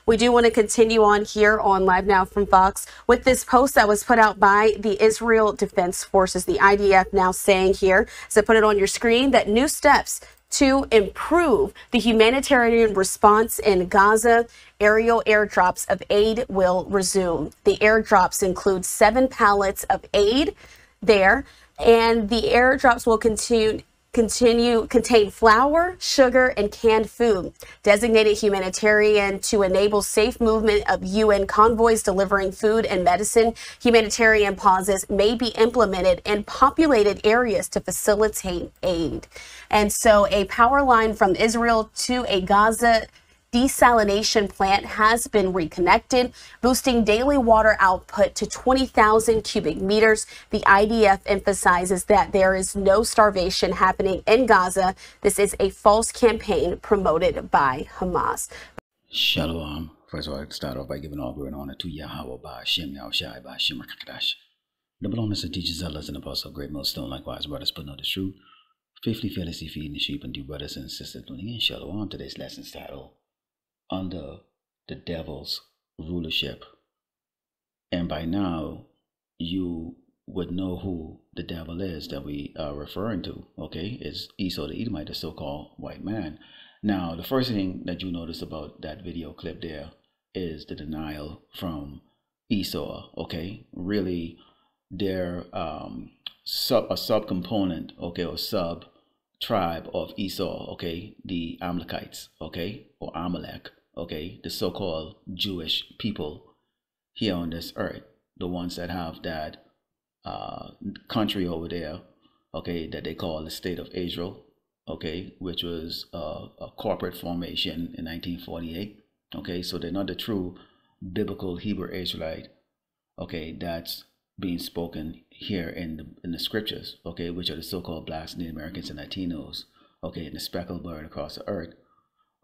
We do want to continue on here on Live Now from Fox with this post that was put out by the Israel Defense Forces, the IDF, now saying here, as I put it on your screen, that new steps to improve the humanitarian response in Gaza, aerial airdrops of aid will resume. The airdrops include 7 pallets of aid there, and the airdrops will contain flour, sugar, and canned food, designated humanitarian to enable safe movement of UN convoys delivering food and medicine. Humanitarian pauses may be implemented in populated areas to facilitate aid. And so a power line from Israel to a Gaza desalination plant has been reconnected, boosting daily water output to 20,000 cubic meters. The IDF emphasizes that there is no starvation happening in Gaza. This is a false campaign promoted by Hamas. Shalom. First of all, I'd start off by giving all glory and honor to Yahweh, Ba'Shem, Yahushai, Ba'Shem, Rakadash. The belongings and teachers, zealous, and apostles of great millstone, likewise, brothers, put on the truth, faithfully, fearlessly feeding the sheep, and do brothers and sisters tuning in. Shalom. Today's lesson's title, Under the Devil's Rulership. And by now, you would know who the devil is that we are referring to, okay? It's Esau the Edomite, the so-called white man. Now, the first thing that you notice about that video clip there is the denial from Esau, okay? Really, they're a subcomponent, okay, or sub-tribe of Esau, okay? The Amalekites, okay, or Amalek. Okay, the so-called Jewish people here on this earth, the ones that have that country over there, okay, that they call the State of Israel, okay, which was a corporate formation in 1948. Okay, so they're not the true biblical Hebrew Israelite, okay, that's being spoken here in the scriptures, okay, which are the so-called blacks, Native Americans, and Latinos, okay, and the speckled bird across the earth,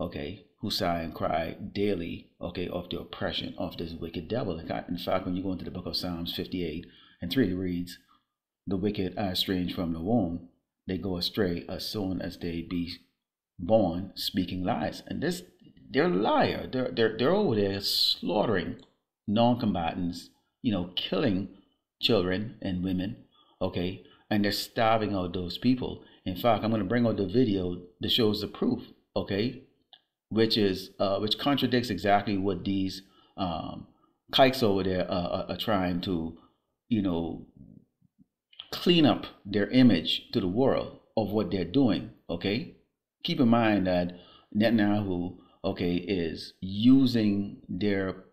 okay, who sigh and cry daily, okay, of the oppression of this wicked devil. In fact, when you go into the book of Psalms 58:3, it reads, the wicked are estranged from the womb. They go astray as soon as they be born, speaking lies. And this, they're a liar. They're over there slaughtering non-combatants, you know, killing children and women, okay, and they're starving out those people. In fact, I'm going to bring out the video that shows the proof, okay, which contradicts exactly what these kikes over there are trying to, you know, clean up their image to the world of what they're doing, okay? Keep in mind that Netanyahu, okay, is using their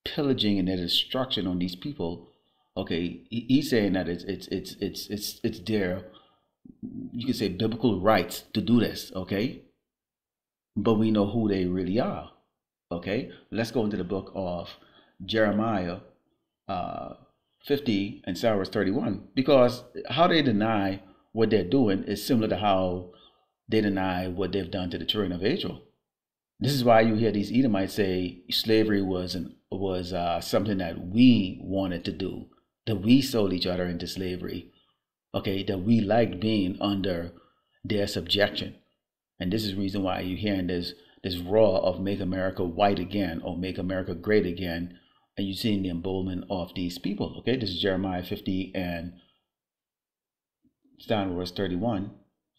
pillaging and their destruction on these people, okay? He's saying that it's their, you could say, biblical rights to do this, okay? But we know who they really are, okay? Let's go into the book of Jeremiah 50 and verse 31, because how they deny what they're doing is similar to how they deny what they've done to the children of Israel. This is why you hear these Edomites say slavery was something that we wanted to do, that we sold each other into slavery, okay, that we liked being under their subjection. And this is the reason why you're hearing this roar of make America white again or make America great again. And you're seeing the emboldenment of these people. Okay, this is Jeremiah 50 and starting verse 31.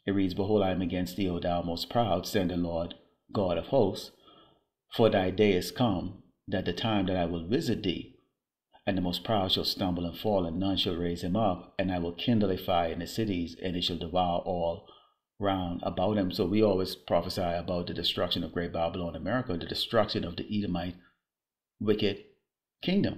It reads, behold, I am against thee, O thou most proud, said the Lord God of hosts. For thy day is come, that the time that I will visit thee, and the most proud shall stumble and fall, and none shall raise him up. And I will kindle a fire in the cities, and it shall devour all round about him. So we always prophesy about the destruction of Great Babylon, America, the destruction of the Edomite wicked kingdom.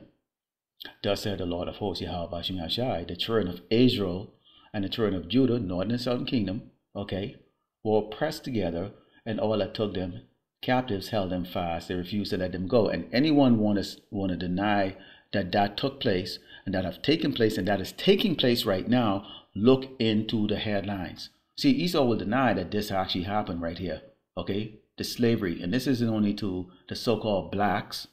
Thus said the Lord of hosts, Yahweh Ba'Shem Yahushai, the children of Israel and the children of Judah, northern and southern kingdom, okay, were pressed together, and all that took them captives held them fast. They refused to let them go. And anyone want to deny that took place and that have taken place and that is taking place right now, look into the headlines. See, Esau will deny that this actually happened right here, okay? The slavery, and this isn't only to the so-called blacks,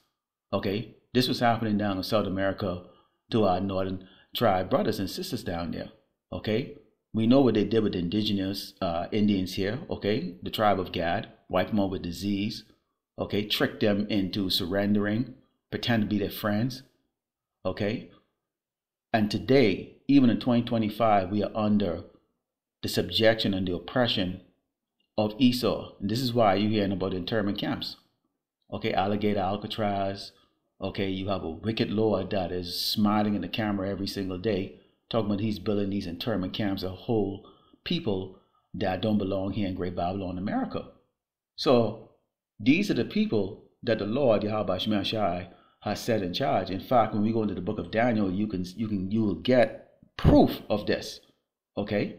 okay? This was happening down in South America to our northern tribe brothers and sisters down there, okay? We know what they did with the indigenous Indians here, okay? The tribe of Gad, wiped them out with disease, okay, trick them into surrendering, pretend to be their friends, okay? And today, even in 2025, we are under the subjection and the oppression of Esau. And this is why you're hearing about the internment camps. Okay, Alligator, Alcatraz. Okay, you have a wicked Lord that is smiling in the camera every single day, talking about he's building these internment camps of whole people that don't belong here in Great Babylon, America. So these are the people that the Lord, Yahweh Shema Shai, has set in charge. In fact, when we go into the book of Daniel, you will get proof of this. Okay,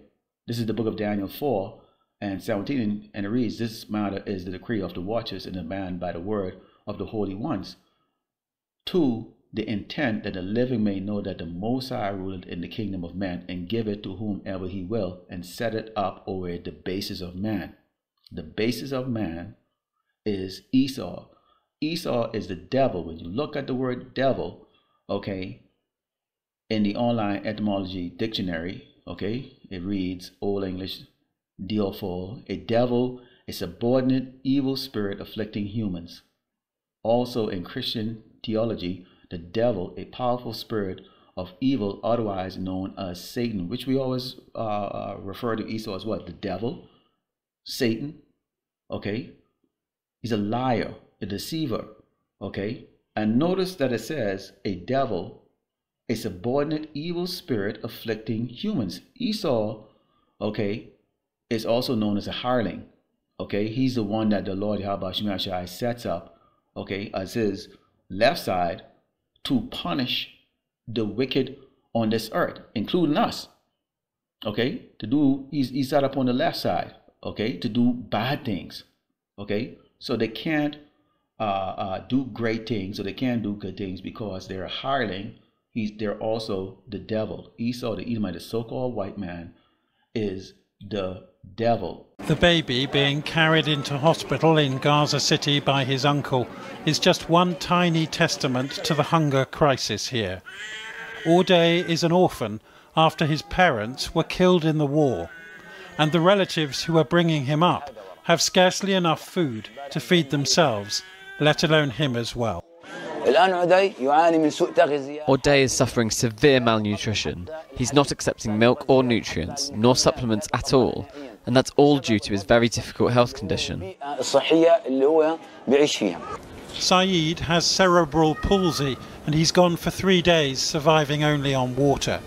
this is the book of Daniel 4 and 17, and it reads, "This matter is the decree of the watchers and the man by the word of the holy ones, to the intent that the living may know that the Most High ruleth in the kingdom of men, and give it to whomever he will, and set it up over the basis of man." The basis of man is Esau. Esau is the devil. When you look at the word devil, okay, in the online etymology dictionary, okay, it reads Old English Diaphol, a devil, a subordinate evil spirit afflicting humans. Also in Christian theology, the devil, a powerful spirit of evil, otherwise known as Satan, which we always refer to Esau as what? The devil, Satan, okay? He's a liar, a deceiver, okay? And notice that it says a devil, a subordinate evil spirit afflicting humans. Esau, okay, is also known as a hireling, okay? He's the one that the Lord Yahweh Shema Shai sets up, okay, as his left side to punish the wicked on this earth, including us, okay? He's set up on the left side, okay, to do bad things, okay? So they can't do great things, or they can't do good things because they're a hireling. They're also the devil. Esau, the Edomite, the so-called white man, is the devil. The baby being carried into hospital in Gaza City by his uncle is just one tiny testament to the hunger crisis here. Audet is an orphan after his parents were killed in the war, and the relatives who are bringing him up have scarcely enough food to feed themselves, let alone him as well. Audet is suffering severe malnutrition. He's not accepting milk or nutrients, nor supplements at all, and that's all due to his very difficult health condition. Saeed has cerebral palsy, and he's gone for 3 days, surviving only on water.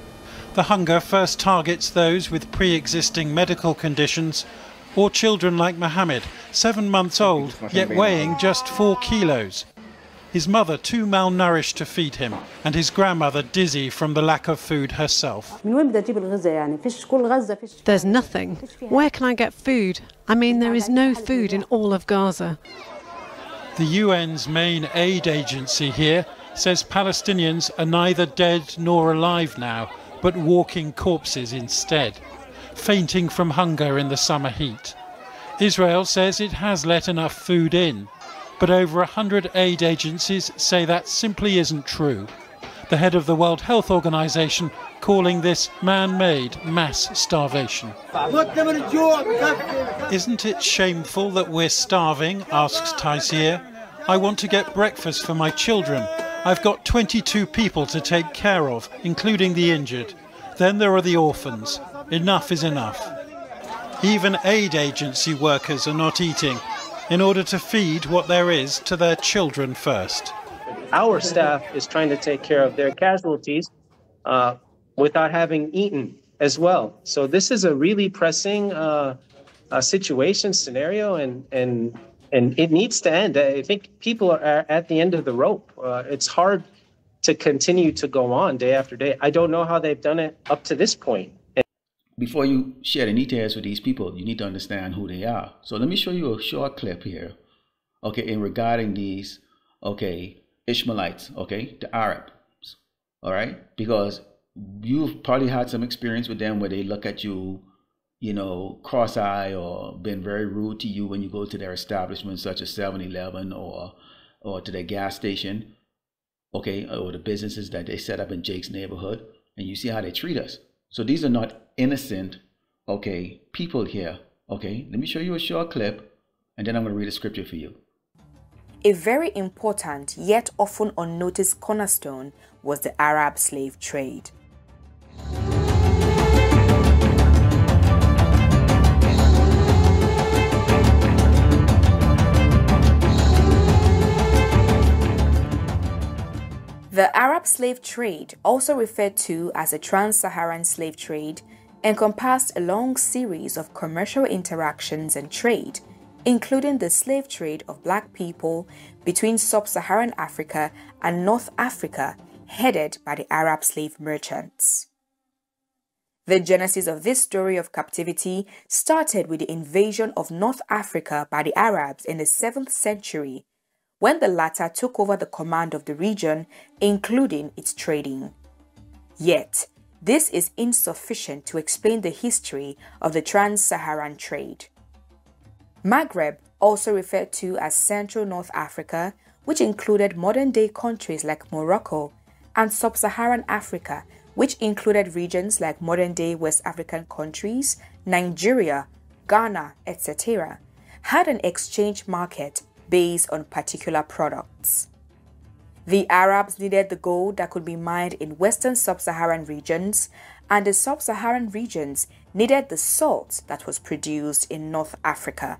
The hunger first targets those with pre-existing medical conditions, or children like Mohammed, 7 months old, yet weighing just 4 kilos. His mother too malnourished to feed him, and his grandmother dizzy from the lack of food herself. There's nothing. Where can I get food? I mean, there is no food in all of Gaza. The UN's main aid agency here says Palestinians are neither dead nor alive now, but walking corpses instead, fainting from hunger in the summer heat. Israel says it has let enough food in, but over 100 aid agencies say that simply isn't true. The head of the World Health Organization calling this man-made mass starvation. Isn't it shameful that we're starving, asks Taisir. I want to get breakfast for my children. I've got 22 people to take care of, including the injured. Then there are the orphans. Enough is enough. Even aid agency workers are not eating in order to feed what there is to their children first. Our staff is trying to take care of their casualties without having eaten as well. So this is a really pressing situation, scenario, and it needs to end. I think people are at the end of the rope. It's hard to continue to go on day after day. I don't know how they've done it up to this point. Before you share the details with these people, you need to understand who they are. So let me show you a short clip here, okay, in regarding these, okay, Ishmaelites, okay, the Arabs, all right? Because you've probably had some experience with them where they look at you, you know, cross-eye, or been very rude to you when you go to their establishments, such as 7-Eleven or to their gas station, okay, or the businesses that they set up in Jake's neighborhood, and you see how they treat us. So these are not innocent, okay, people here, okay? Let me show you a short clip, and then I'm going to read a scripture for you. A very important yet often unnoticed cornerstone was the Arab slave trade. The Arab slave trade, also referred to as the Trans-Saharan slave trade, encompassed a long series of commercial interactions and trade, including the slave trade of black people between sub-Saharan Africa and North Africa, headed by the Arab slave merchants. The genesis of this story of captivity started with the invasion of North Africa by the Arabs in the 7th century, when the latter took over the command of the region, including its trading. Yet, this is insufficient to explain the history of the Trans-Saharan trade. Maghreb, also referred to as Central North Africa, which included modern-day countries like Morocco, and Sub-Saharan Africa, which included regions like modern-day West African countries, Nigeria, Ghana, etc., had an exchange market based on particular products. The Arabs needed the gold that could be mined in Western Sub-Saharan regions, and the Sub-Saharan regions needed the salt that was produced in North Africa.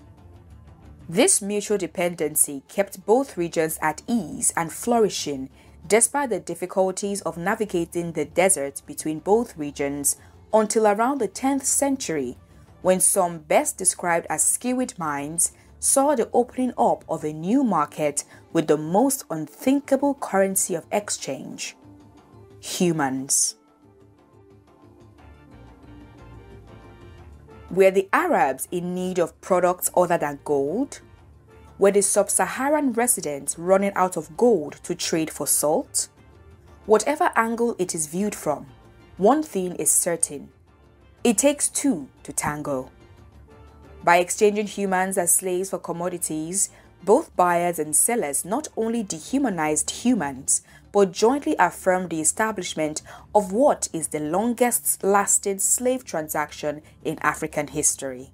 This mutual dependency kept both regions at ease and flourishing, despite the difficulties of navigating the desert between both regions until around the 10th century, when some best described as skewered minds saw the opening up of a new market with the most unthinkable currency of exchange: humans. Were the Arabs in need of products other than gold? Were the sub-Saharan residents running out of gold to trade for salt? Whatever angle it is viewed from, one thing is certain: it takes two to tango. By exchanging humans as slaves for commodities, both buyers and sellers not only dehumanized humans, but jointly affirmed the establishment of what is the longest lasting slave transaction in African history.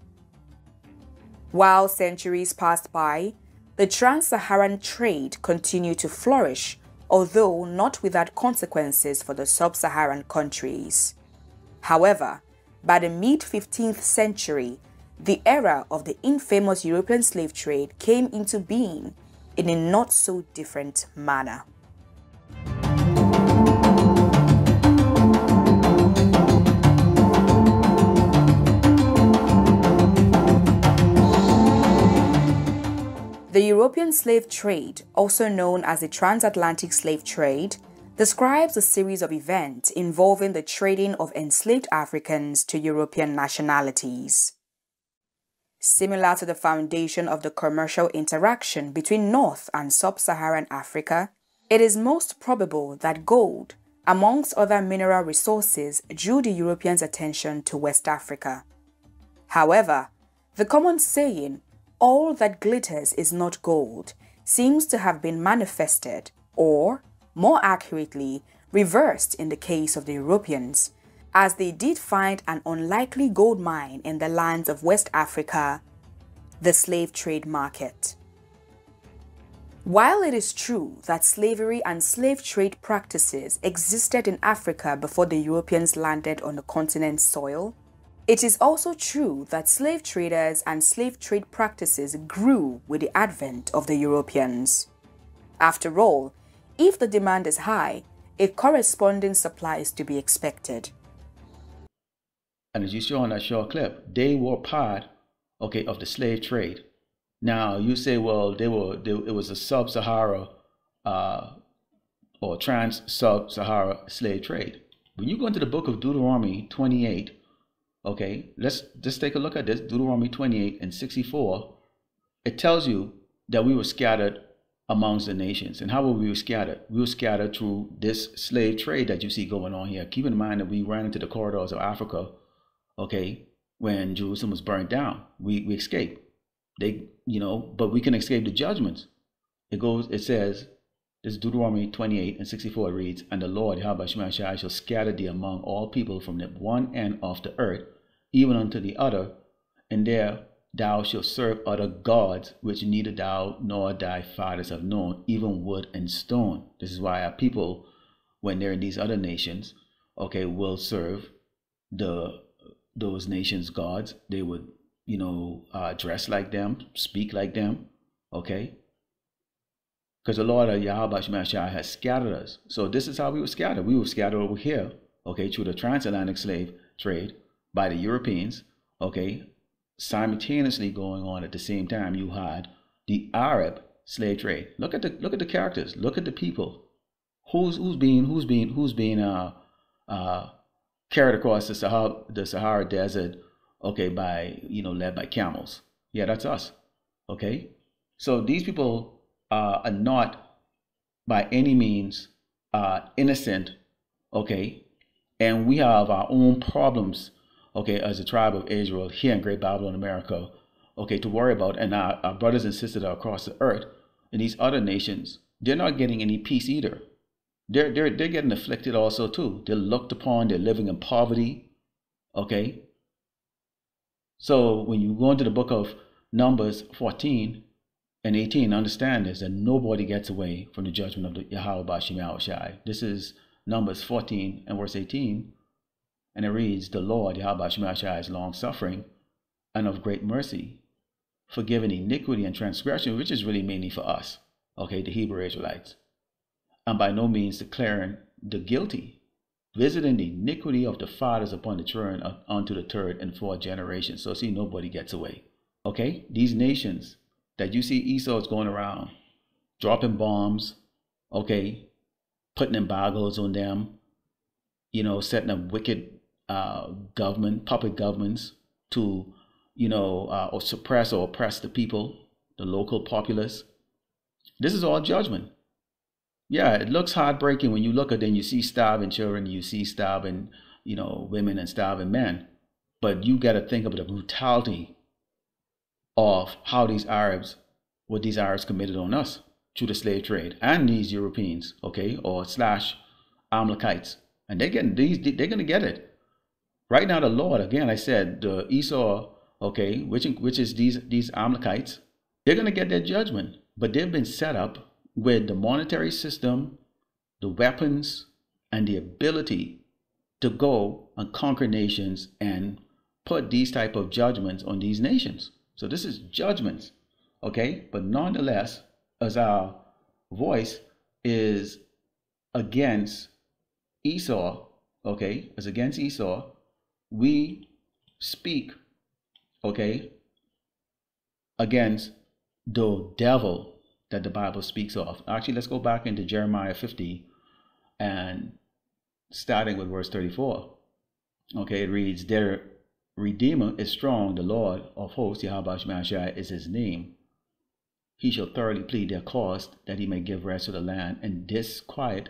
While centuries passed by, the Trans-Saharan trade continued to flourish, although not without consequences for the sub-Saharan countries. However, by the mid-15th century, the era of the infamous European slave trade came into being in a not so different manner. The European slave trade, also known as the transatlantic slave trade, describes a series of events involving the trading of enslaved Africans to European nationalities. Similar to the foundation of the commercial interaction between North and Sub-Saharan Africa, it is most probable that gold, amongst other mineral resources, drew the Europeans' attention to West Africa. However, the common saying, "all that glitters is not gold," seems to have been manifested, or, more accurately, reversed in the case of the Europeans, as they did find an unlikely gold mine in the lands of West Africa, the slave trade market. While it is true that slavery and slave trade practices existed in Africa before the Europeans landed on the continent's soil, it is also true that slave traders and slave trade practices grew with the advent of the Europeans. After all, if the demand is high, a corresponding supply is to be expected. And as you saw in that short clip, they were part, okay, of the slave trade. Now you say, well, it was a sub-Sahara or trans-sub-Sahara slave trade. When you go into the book of Deuteronomy 28, okay, let's just take a look at this. Deuteronomy 28 and 64, it tells you that we were scattered amongst the nations. And how were we scattered? We were scattered through this slave trade that you see going on here. Keep in mind that we ran into the corridors of Africa, okay, when Jerusalem was burnt down. We escaped. But we can escape the judgments. It says, this is Deuteronomy 28 and 64, it reads, "And the Lord, Yahweh Shemashai, shall scatter thee among all people from the one end of the earth, even unto the other, and there thou shalt serve other gods, which neither thou nor thy fathers have known, even wood and stone. This is why our people, when they're in these other nations, okay, will serve those nations' gods. They would, dress like them, speak like them, okay? Because the Lord of Yahweh Shemashai has scattered us. So this is how we were scattered. We were scattered over here, okay, through the transatlantic slave trade by the Europeans, okay? Simultaneously going on at the same time, you had the Arab slave trade. Look at the characters. Look at the people. Who's being carried across the Sahara Desert, okay, by led by camels. Yeah, that's us. Okay, so these people are not by any means innocent. Okay, and we have our own problems. Okay, as a tribe of Israel here in Great Babylon, America, okay, to worry about. And our brothers and sisters that are across the earth in these other nations, they're not getting any peace either. They're getting afflicted also too. They're looked upon. They're living in poverty. Okay. So when you go into the book of Numbers 14 and 18, understand this, that nobody gets away from the judgment of the Yahweh Bashim Yahushai. This is Numbers 14 and verse 18. And it reads, the Lord, Yahweh Shemashai, is long-suffering and of great mercy, forgiving iniquity and transgression, which is really mainly for us, okay, the Hebrew Israelites, and by no means declaring the guilty, visiting the iniquity of the fathers upon the children unto the third and fourth generation. So see, nobody gets away, okay? These nations that you see Esau's going around, dropping bombs, okay, putting embargoes on them, setting up wicked puppet governments to, or suppress or oppress the people, the local populace. This is all judgment. Yeah, it looks heartbreaking when you look at it and you see starving children, you see starving, women and starving men. But you got to think of the brutality of how what these Arabs committed on us through the slave trade, and these Europeans, okay, or / Amalekites. And they're going to get it. Right now, the Lord, again, I said, the Esau, okay, which is these Amalekites, they're going to get their judgment. But they've been set up with the monetary system, the weapons, and the ability to go and conquer nations and put these type of judgments on these nations. So this is judgments, okay? But nonetheless, as our voice is against Esau, okay, as against Esau, we speak, okay, against the devil that the Bible speaks of. Actually, let's go back into Jeremiah 50 and starting with verse 34. Okay, it reads, their Redeemer is strong, the Lord of hosts, Yahweh Shemashai is his name. He shall thoroughly plead their cause, that he may give rest to the land and disquiet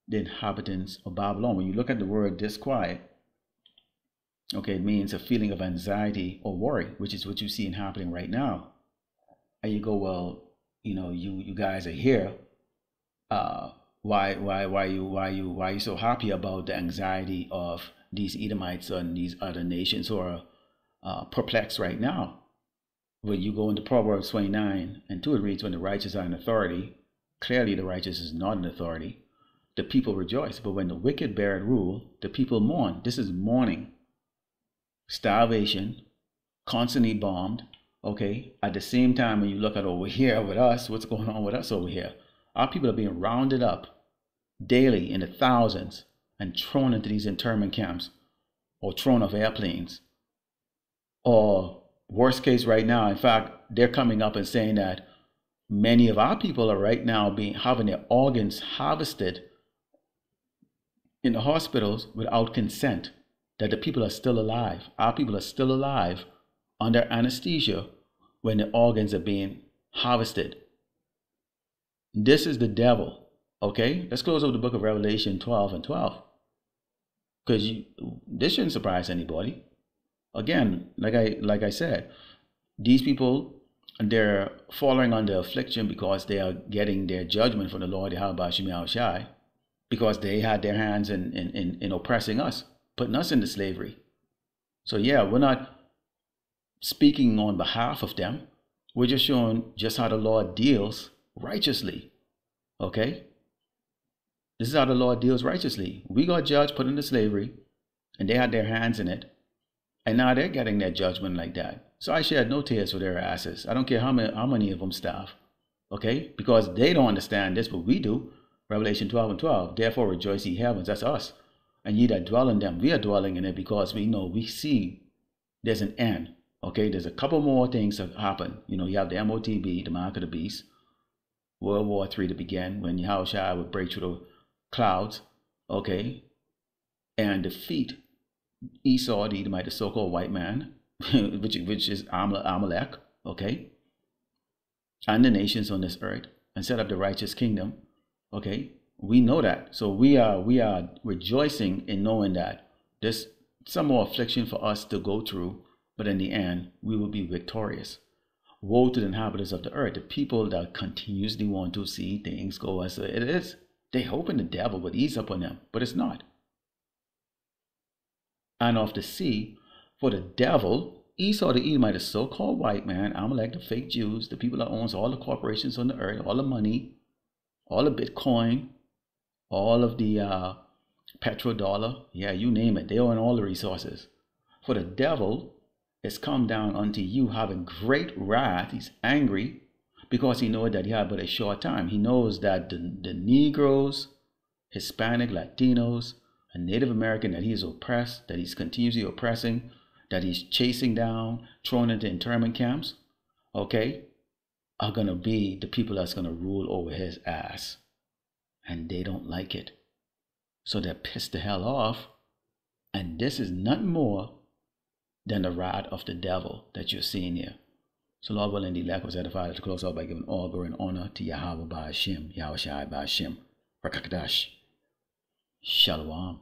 the inhabitants of Babylon. When you look at the word disquiet, okay, it means a feeling of anxiety or worry, which is what you see happening right now. And you go, well, you guys are here. Why are you so happy about the anxiety of these Edomites and these other nations who are perplexed right now? When you go into Proverbs 29 and 2, it reads, when the righteous are in authority, clearly the righteous is not in authority, the people rejoice. But when the wicked bear rule, the people mourn. This is mourning. Starvation, constantly bombed, okay? At the same time, when you look at over here with us, what's going on with us over here? Our people are being rounded up daily in the thousands and thrown into these internment camps or thrown off airplanes. Or worst case right now, in fact, they're coming up and saying that many of our people are right now having their organs harvested in the hospitals without consent. That the people are still alive. Our people are still alive under anesthesia when the organs are being harvested. This is the devil, okay? Let's close over the book of Revelation 12 and 12. Because this shouldn't surprise anybody. Again, like I said, these people, they're falling under affliction because they are getting their judgment from the Lord Yahweh Shai, because they had their hands in oppressing us, putting us into slavery. So yeah, we're not speaking on behalf of them. We're just showing just how the Lord deals righteously. Okay? This is how the Lord deals righteously. We got judged, put into slavery, and they had their hands in it. And now they're getting their judgment like that. So I shed no tears for their asses. I don't care how many of them starve. Okay? Because they don't understand this, but we do. Revelation 12:12. Therefore rejoice ye heavens. That's us. And ye that dwell in them. We are dwelling in it because we know, we see there's an end. Okay? There's a couple more things that happen. You know, you have the MOTB, the mark of the beast. World War III to begin, when Yahushua would break through the clouds. Okay? And defeat Esau, the Edomite, the so-called white man, which is Amalek, okay, and the nations on this earth, and set up the righteous kingdom, okay. We know that, so we are rejoicing in knowing that there's some more affliction for us to go through, but in the end, we will be victorious. Woe to the inhabitants of the earth, the people that continuously want to see things go as it is. They hoping the devil would ease up on them, but it's not. And of the sea, for the devil, Esau the Edomite, the so-called white man, Amalek, the fake Jews, the people that owns all the corporations on the earth, all the money, all the Bitcoin, all of the petrodollar, yeah, you name it, they own all the resources. For the devil is come down unto you having great wrath. He's angry because he knows that he had but a short time. He knows that the Negroes, Hispanic, Latinos, a Native American that he is oppressed, that he's continuously oppressing, that he's chasing down, thrown into internment camps, okay, are going to be the people that's going to rule over his ass. And they don't like it. So they're pissed the hell off. And this is nothing more than the wrath of the devil that you're seeing here. So Lord willing, the elect was edified to close out by giving all glory and honor to Yahweh by Hashem, Yahushua by Hashem, Rakakadash. Shalom.